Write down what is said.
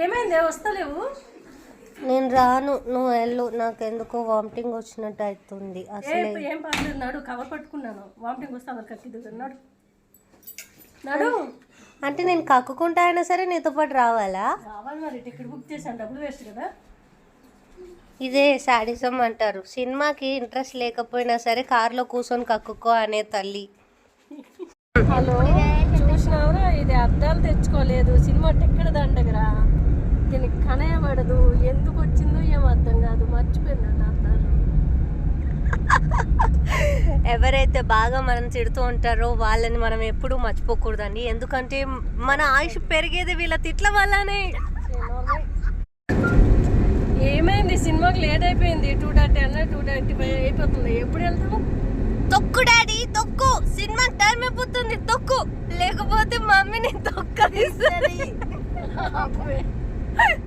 ఏమైంది వస్తలేవు? నేను రాను, నువ్వు వెళ్ళు. నాకు ఎందుకో వామిటింగ్ వచ్చినట్టు అవుతుంది. అసలు ఏం పర్లేదు, నడు. కవర్ పట్టుకున్నాను. వామిటింగ్ వస్తే అందరు కక్కిదు. నడు నడు. అంటే నేను కక్కుకుంటా అయినా సరే నీతో పాటు రావాలా? రావాలి మరి. టికెట్ బుక్ చేశాను, డబ్బులు వేస్ట్ కదా. ఇదే శాడిజం అంటారు. సినిమాకి ఇంట్రెస్ట్ లేకపోయినా సరే కార్లో కూర్చొని కక్కుకో అనే తల్లి. హలో, చూసినావురా? ఇది అద్దాలు తెచ్చుకోలేదు. సినిమా టికెట్ దండగరా. దీనికి కనయబడదు. ఎందుకు వచ్చిందో ఏం అర్థం కాదు. మర్చిపోయిందంట అద్దాలు. ఎవరైతే బాగా మనం తిడుతూ ఉంటారో వాళ్ళని మనం ఎప్పుడూ మర్చిపోకూడదండి. ఎందుకంటే మన ఆయుష్ పెరిగేది వీళ్ళ తిట్ల వల్లనే. ఏమైంది? సినిమాకి లేట్ అయిపోయింది. 2:10 2:25 అయిపోతుంది. ఎప్పుడు వెళ్తాము? తొక్కు డాడీ, తొక్కు. సినిమా టైం అయిపోతుంది, తొక్కు. లేకపోతే మమ్మీని తొక్క.